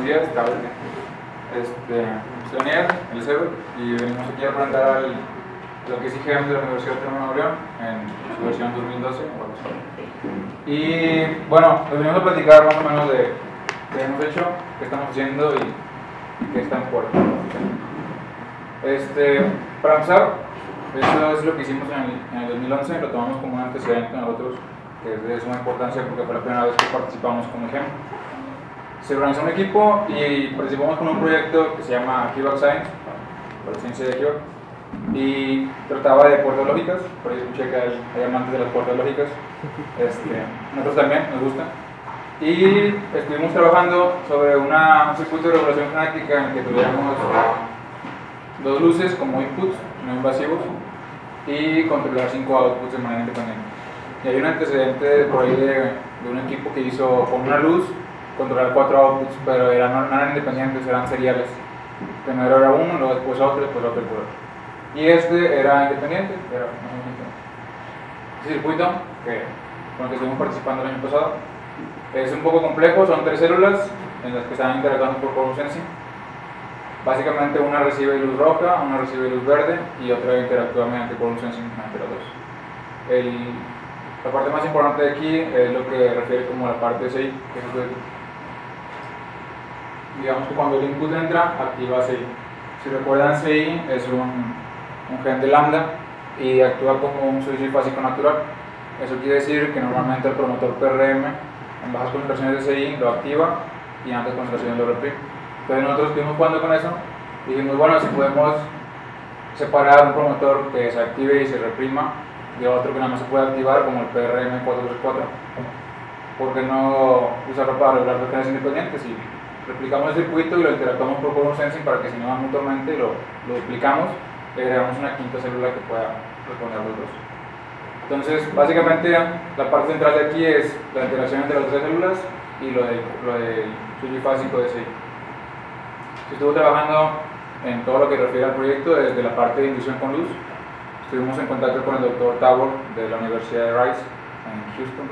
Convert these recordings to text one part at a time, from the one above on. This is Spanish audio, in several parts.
buenos días, Carlos. Soy Daniel, el CEO, y venimos aquí a presentar lo que es IGEM de la Universidad Autónoma de Nuevo León en su versión 2012 o algo así. Y bueno, les venimos a platicar más o menos de qué hemos hecho, qué estamos haciendo y qué está en puerta. Para empezar, eso es lo que hicimos en el 2011, lo tomamos como un antecedente nosotros, que es de suma importancia porque fue la primera vez que participamos como IGEM. Se organizó un equipo y participamos con un proyecto que se llama HIVAC Science, por la ciencia de HIVAC, y trataba de puertas lógicas. Por ahí escuché que hay amantes de las puertas lógicas. Nosotros también nos gusta. Y estuvimos trabajando sobre un circuito de regulación genética en el que tuviéramos dos luces como inputs no invasivos y controlar 5 outputs de manera independiente. Y hay un antecedente por ahí de un equipo que hizo con una luz controlar 4 outputs, pero no eran independientes, eran seriales. Primero era uno, luego después otro, después otro y por otro. Y era independiente, era un circuito con el que estuvimos participando el año pasado. Es un poco complejo, son 3 células en las que están interactuando por quorum sensing. Básicamente una recibe luz roja, una recibe luz verde y otra interactúa mediante quorum sensing entre las dos. La parte más importante de aquí es lo que refiere como la parte CI, que es digamos que cuando el input entra, activa CI. Si recuerdan, CI es un gen de lambda y actúa como un switch bifásico natural. Eso quiere decir que normalmente el promotor PRM en bajas concentraciones de CI lo activa y en altas concentraciones lo reprime. Entonces nosotros estuvimos jugando con eso y dijimos, bueno, si podemos separar un promotor que se active y se reprima de otro que nada más se puede activar como el PRM 434, ¿por qué no usarlo para regular genes independientes? Y replicamos el circuito y lo interactuamos por quorum sensing para que se unan mutuamente y lo duplicamos y agregamos una quinta célula que pueda responder a los dos. Entonces, básicamente, la parte central de aquí es la interacción entre las 3 células y lo del switch bifásico de CI. Estuve trabajando en todo lo que refiere al proyecto desde la parte de inducción con luz. Estuvimos en contacto con el Dr. Tabor de la Universidad de Rice en Houston,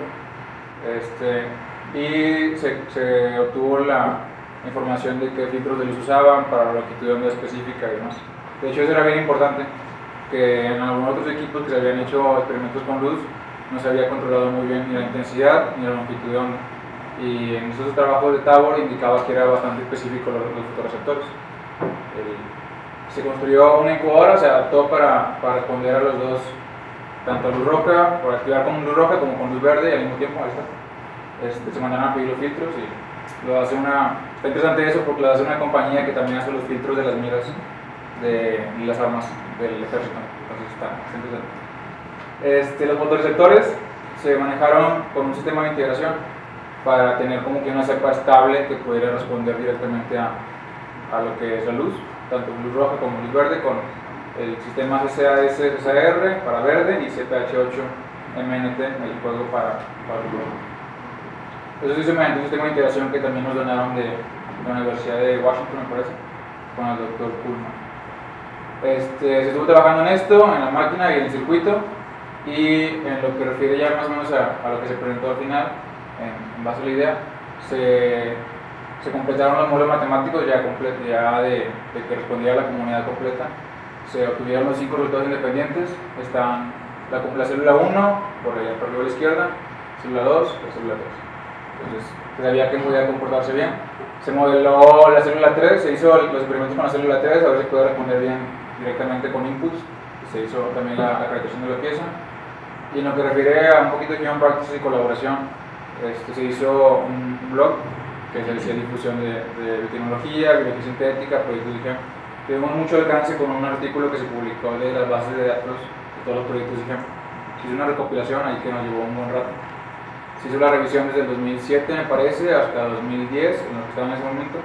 y se obtuvo la información de qué filtros de luz usaban para la longitud de onda específica y demás. De hecho, eso era bien importante, que en algunos otros equipos que se habían hecho experimentos con luz no se había controlado muy bien ni la intensidad ni la longitud de onda. Y en esos trabajos de Tabor indicaba que era bastante específico los fotorreceptores. Se construyó una incubadora, se adaptó para responder a los dos, tanto a luz roja, para activar con luz roja como con luz verde, y al mismo tiempo, ahí está. Se mandaron a pedir los filtros y lo hace está interesante eso porque lo hace una compañía que también hace los filtros de las miras de las armas del ejército. Entonces está interesante. Los fotorreceptores se manejaron con un sistema de integración para tener como que una cepa estable que pudiera responder directamente a lo que es la luz, tanto luz roja como luz verde, con el sistema CCAS-SAR para verde y CPH8-MNT, el juego para luz roja. Eso se hizo mediante un sistema de integración que también nos donaron de la Universidad de Washington, me parece, con el Dr. Kuhlman. Se estuvo trabajando en esto, en la máquina y en el circuito, y en lo que refiere ya más o menos a lo que se presentó al final, en base a la idea, se completaron los modelos matemáticos ya de que respondía a la comunidad completa. Se obtuvieron los 5 resultados independientes. Están la célula 1 por arriba a la izquierda, célula 2 y célula 3. Entonces se sabía que podía comportarse bien. Se modeló la célula 3, se hizo los experimentos con la célula 3 a ver si podía responder bien directamente con inputs. Se hizo también la acreditación de la pieza. Y en lo que refiere a un poquito de human practice y colaboración, se hizo un blog que se decía difusión de biotecnología, biología sintética, proyectos de IGEM. Tuvimos mucho alcance con un artículo que se publicó de las bases de datos de todos los proyectos de IGEM. Se hizo una recopilación ahí que nos llevó un buen rato. Se hizo la revisión desde el 2007, me parece, hasta 2010, en lo que estaba en ese momento,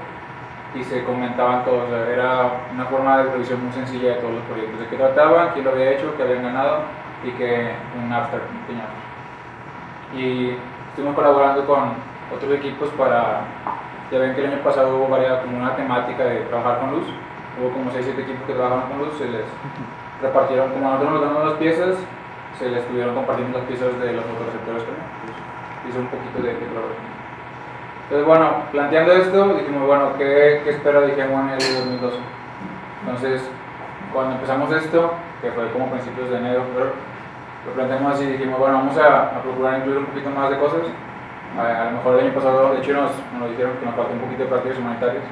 y se comentaban todos. Era una forma de revisión muy sencilla de todos los proyectos, de qué trataban, quién lo había hecho, qué habían ganado, y que un abstract, un pequeño abstract. Y estuvimos colaborando con otros equipos ya ven que el año pasado hubo como una temática de trabajar con luz, hubo como 6-7 equipos que trabajaron con luz, se les repartieron, como nosotros nos damos las piezas, se les estuvieron compartiendo las piezas de los fotorreceptores también. Hizo un poquito de colaboración. Entonces, bueno, planteando esto, dijimos, bueno, ¿qué espera de GM1 en el 2012? Entonces, cuando empezamos esto, que fue como principios de enero, lo planteamos así, dijimos, bueno, vamos a procurar incluir un poquito más de cosas. A lo mejor el año pasado, de hecho, nos dijeron que nos falta un poquito de prácticas humanitarias.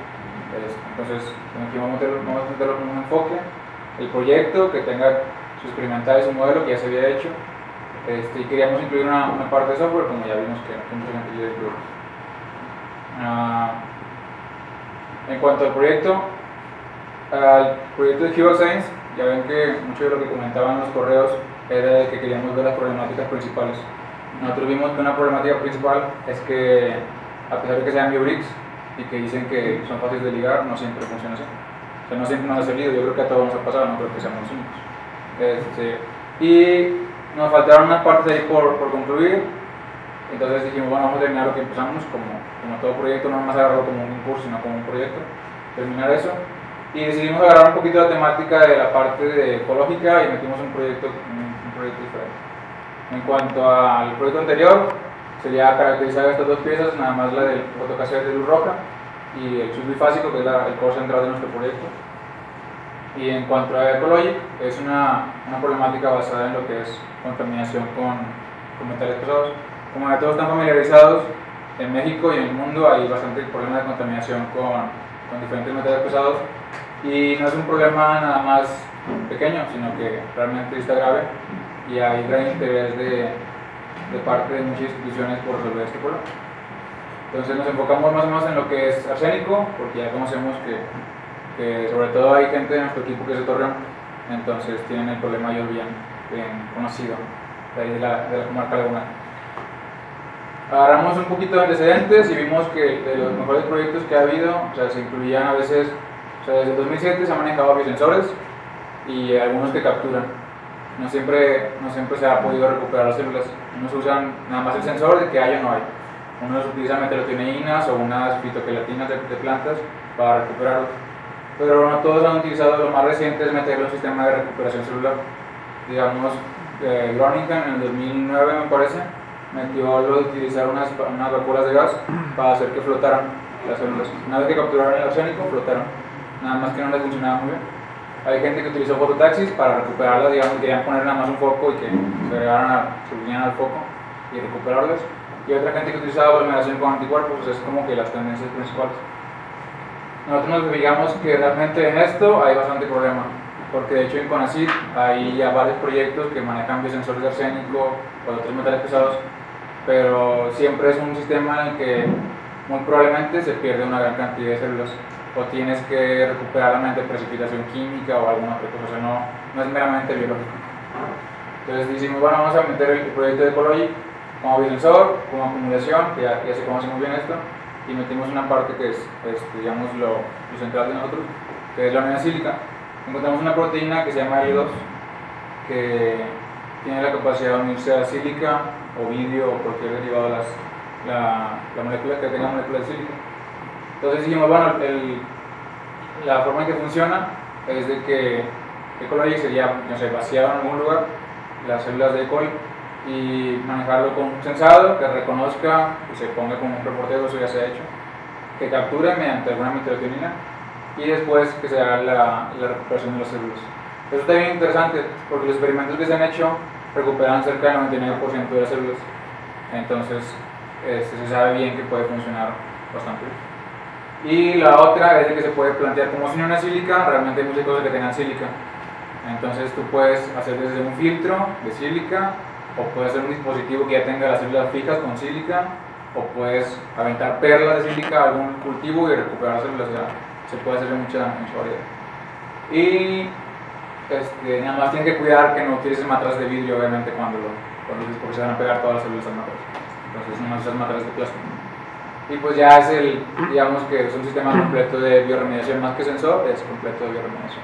Entonces, vamos a meterlo con un enfoque, el proyecto que tenga su experimental y su modelo que ya se había hecho, y queríamos incluir una parte de software, como ya vimos que mucha gente ya incluye. En cuanto al proyecto de Cuba Science, ya ven que mucho de lo que comentaban los correos era de que queríamos ver las problemáticas principales. Nosotros vimos que una problemática principal es que, a pesar de que sean biobricks y que dicen que son fáciles de ligar, no siempre funciona así. O sea, no siempre nos ha salido, yo creo que a todos nos ha pasado, no creo que seamos los únicos. Y nos faltaron unas partes ahí por concluir, entonces dijimos, bueno, vamos a terminar lo que empezamos, como todo proyecto, no más agarrarlo como un curso, sino como un proyecto, terminar eso. Y decidimos agarrar un poquito la temática de la parte de ecológica y metimos un proyecto diferente. En cuanto al proyecto anterior, sería caracterizar estas dos piezas, nada más la del fotocassette de luz roja y el chip bifásico, que es el core central de nuestro proyecto. Y en cuanto a Ecologic, es una problemática basada en lo que es contaminación con metales pesados. Como ya todos están familiarizados, en México y en el mundo hay bastante problema de contaminación con diferentes metales pesados, y no es un problema nada más pequeño, sino que realmente está grave y hay gran interés de parte de muchas instituciones por resolver este problema. Entonces nos enfocamos más o menos en lo que es arsénico, porque ya conocemos que sobre todo hay gente de nuestro equipo que es de Torreón, entonces tienen el problema ellos bien conocido, de ahí de la comarca lagunera. Agarramos un poquito de antecedentes y vimos que de los mejores proyectos que ha habido, o sea, se incluían a veces, o sea, desde el 2007 se han manejado biosensores y algunos que capturan. No siempre se ha podido recuperar las células. Unos usan nada más el sensor de que hay o no hay. Unos utilizan metelotineínas o unas fitoquelatinas de plantas para recuperarlos. Pero no todos han utilizado, lo más reciente es meterlo en un sistema de recuperación celular. Digamos, Groningen en el 2009 me parece, metió lo de utilizar unas vacuolas de gas para hacer que flotaran las células. Una vez que capturaron el arsénico, flotaron. Nada más que no les funcionaba muy bien. Hay gente que utilizó fototaxis para recuperarlas, digamos, querían poner nada más un foco y que se unieran al foco y recuperarlas. Y otra gente que utilizaba aglomeración con anticuerpos, pues es como que las tendencias principales. Nosotros nos fijamos que realmente en esto hay bastante problema, porque de hecho en CONACYT hay ya varios proyectos que manejan biosensores de arsénico o de otros metales pesados, pero siempre es un sistema en el que muy probablemente se pierde una gran cantidad de células, o tienes que recuperar mediante precipitación química o alguna otra cosa, o sea, no es meramente biológico. Entonces decimos, bueno, vamos a meter el proyecto de Ecologic como biosensor, como acumulación, que ya se conoce muy bien esto, y metimos una parte que es digamos, lo central de nosotros, que es la unidad sílica. Encontramos una proteína que se llama L2, que tiene la capacidad de unirse a sílica o vidio o cualquier derivado de la molécula que tenga molécula de sílica. Entonces dijimos, bueno, la forma en que funciona es de que Ecologic sería, no sé, vaciado en algún lugar las células de E. coli y manejarlo con un sensado que reconozca, que se ponga como un reportero, eso ya se ha hecho, que capture mediante alguna meterotinina y después que se haga la recuperación de las células. Eso está bien interesante porque los experimentos que se han hecho recuperan cerca del 99% de las células, entonces se sabe bien que puede funcionar bastante bien. Y la otra es de que se puede plantear como si no una sílica, realmente hay muchas cosas que tengan sílica, entonces tú puedes hacer desde un filtro de sílica, o puedes hacer un dispositivo que ya tenga las células fijas con sílica, o puedes aventar perlas de sílica a algún cultivo y recuperar células, o sea, se puede hacer mucha variedad. Y nada más tienes que cuidar que no utilices matras de vidrio, obviamente, porque se van a pegar todas las células al matras, entonces no usas matras de plástico. Y pues ya es digamos que es un sistema completo de bioremediación, más que sensor, es completo de bioremediación.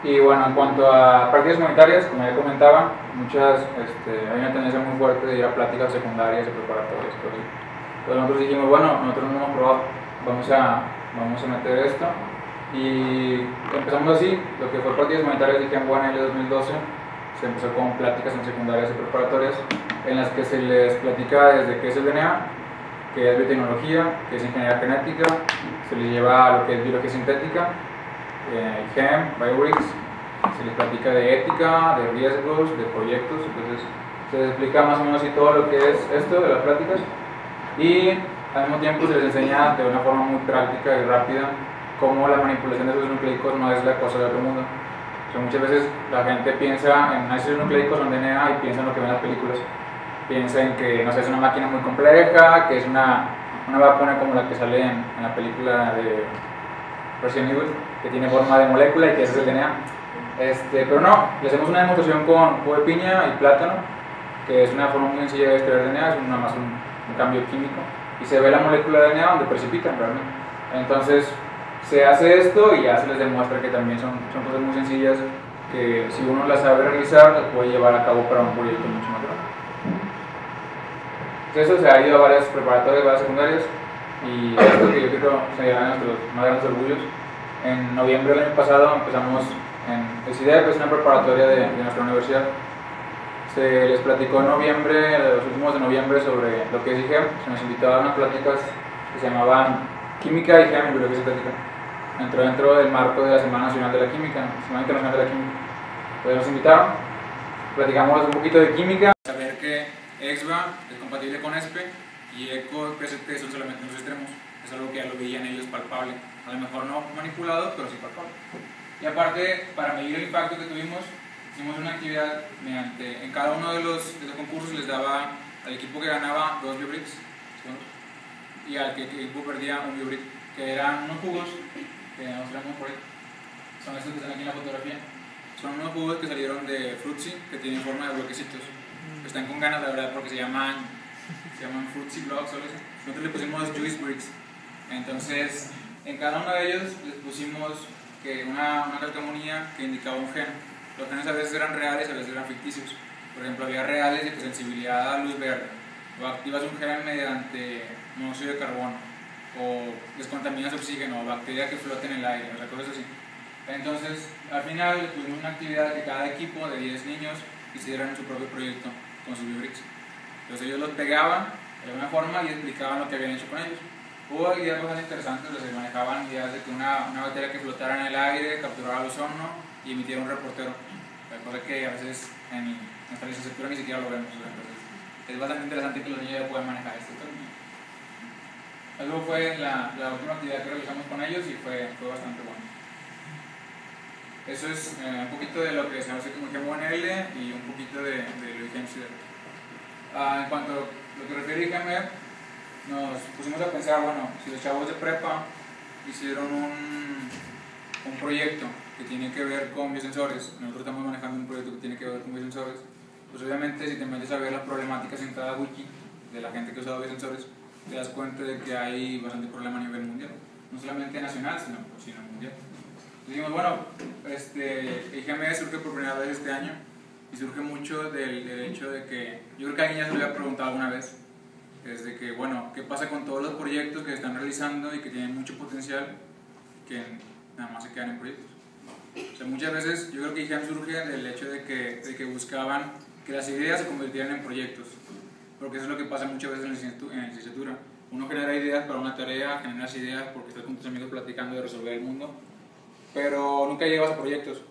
Y bueno, en cuanto a prácticas humanitarias, como ya comentaba, hay una tendencia muy fuerte de ir a pláticas secundarias y preparatorias. Entonces nosotros dijimos, bueno, nosotros no hemos probado, vamos a meter esto. Y empezamos así, lo que fue prácticas humanitarias de GM1 en el 2012, se empezó con pláticas en secundarias y preparatorias, en las que se les platica desde qué es el DNA, que es biotecnología, que es ingeniería genética, se les lleva a lo que es biología sintética, GEM, Biobricks, se les platica de ética, de riesgos, de proyectos, entonces se les explica más o menos así todo lo que es esto de las pláticas y al mismo tiempo se les enseña de una forma muy práctica y rápida cómo la manipulación de ácidos nucleicos no es la cosa de otro mundo. O sea, muchas veces la gente piensa en ácidos nucleicos, son DNA y piensa en lo que ven en las películas. Piensa en que, no sé, es una máquina muy compleja, que es una vacuna como la que sale en la película de Resident Evil, que tiene forma de molécula y que ese es el DNA. Pero no, le hacemos una demostración con jugo de piña y plátano, que es una forma muy sencilla de extraer DNA, es nada más un cambio químico, y se ve la molécula de DNA donde precipitan realmente. Entonces se hace esto y ya se les demuestra que también son cosas muy sencillas que si uno las sabe realizar, las puede llevar a cabo para un proyecto mucho más grande. Entonces eso se ha ido a varias preparatorias, varias secundarias, y esto que yo creo sería nuestros más grandes orgullos. En noviembre del año pasado empezamos en SIDEA, que es una preparatoria de nuestra universidad. Se les platicó en noviembre, los últimos de noviembre, sobre lo que es IGEM. Se nos invitó a unas pláticas que se llamaban Química, IGEM y Biología Sintética. Entró dentro del marco de la Semana Nacional de la Química, Semana Internacional de la Química. Entonces nos invitaron, platicamos un poquito de química. Saber que EXVA es compatible con ESPE y ECO y PST son solamente los extremos. Es algo que ya lo veían ellos palpable. A lo mejor no manipulado, pero sí palpable. Y aparte, para medir el impacto que tuvimos, hicimos una actividad mediante, en cada uno de los concursos les daba al equipo que ganaba 2 biobricks y al que el equipo perdía un biobrick, que eran unos jugos que nos traemos por ahí. Son estos que están aquí en la fotografía. Son unos jugos que salieron de Fruitsy, que tienen forma de bloquecitos. Están con ganas, la verdad, porque se llaman Fruitsy Blocks o algo así. Nosotros le pusimos Juice Bricks. Entonces, en cada uno de ellos les pusimos una calcamonía que indicaba un gen. Los genes a veces eran reales, a veces eran ficticios. Por ejemplo, había reales de sensibilidad a luz verde, o activas un gen mediante monóxido de carbono, o descontaminas oxígeno, o bacterias que floten en el aire, o sea, cosas así. Entonces, al final tuvimos una actividad que cada equipo de 10 niños hicieran su propio proyecto con sus biobricks. Entonces ellos los pegaban de alguna forma y explicaban lo que habían hecho con ellos. Hubo ideas bastante interesantes, se manejaban ideas de que una bacteria que flotara en el aire capturara el ozono y emitiera un reportero, cosa que a veces en nuestra licenciatura ni siquiera lo vemos. Entonces es bastante interesante que los niños ya puedan manejar esto también. Luego fue la última actividad que realizamos con ellos y fue bastante bueno. Eso es un poquito de lo que se hace como GMONL y un poquito de lo IGEM SIDEA. En cuanto a lo que refiere a IGEM, nos pusimos a pensar, bueno, si los chavos de prepa hicieron un proyecto que tiene que ver con biosensores, nosotros estamos manejando un proyecto que tiene que ver con biosensores, pues obviamente si te metes a ver las problemáticas en cada wiki de la gente que usa biosensores, te das cuenta de que hay bastante problema a nivel mundial, no solamente nacional, sino mundial. Dijimos, bueno, IGM surge por primera vez este año y surge mucho del hecho de que, yo creo que alguien ya se lo había preguntado alguna vez, es de que, bueno, ¿qué pasa con todos los proyectos que se están realizando y que tienen mucho potencial que nada más se quedan en proyectos? O sea, muchas veces yo creo que IGEM surge del hecho de que buscaban que las ideas se convirtieran en proyectos, porque eso es lo que pasa muchas veces en la licenciatura. Uno genera ideas para una tarea, generas ideas porque estás con tus amigos platicando de resolver el mundo, pero nunca llegas a proyectos,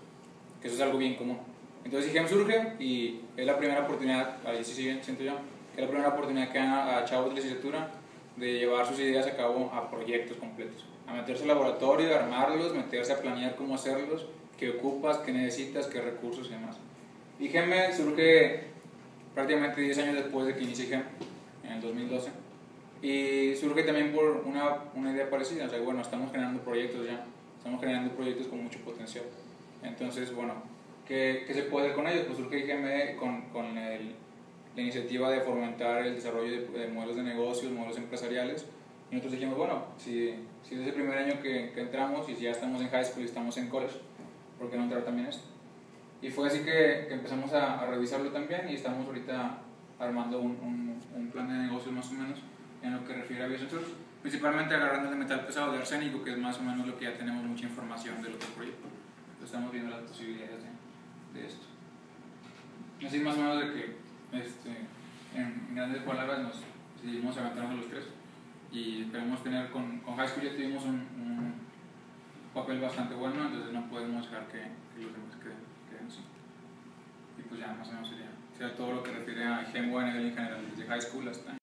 que eso es algo bien común. Entonces IGEM surge y es la primera oportunidad, ahí sí siento yo, que es la primera oportunidad que dan a chavos de licenciatura de llevar sus ideas a cabo a proyectos completos, a meterse al laboratorio, a armarlos, meterse a planear cómo hacerlos, qué ocupas, qué necesitas, qué recursos y demás. IGEM surge prácticamente 10 años después de que inicie IGEM, en el 2012, y surge también por una idea parecida. O sea, bueno, estamos generando proyectos ya, estamos generando proyectos con mucho potencial. Entonces, bueno, ¿qué se puede hacer con ellos? Pues surge IGM con la iniciativa de fomentar el desarrollo de modelos de negocios, modelos empresariales. Y nosotros dijimos, bueno, si es el primer año que entramos y si ya estamos en high school y estamos en college, ¿por qué no entrar también esto? Y fue así que empezamos a revisarlo también y estamos ahorita armando un plan de negocios más o menos en lo que refiere a biosensores, principalmente agarrando el metal pesado de arsénico, que es más o menos lo que ya tenemos mucha información del otro proyecto. Entonces estamos viendo las posibilidades de esto. Así más o menos de que en grandes palabras nos decidimos aventarnos a los tres. y esperemos tener con High School ya tuvimos un papel bastante bueno, entonces no podemos dejar que los demás queden así. Y pues ya más o menos sería todo lo que refiere a Gen en general, desde High School hasta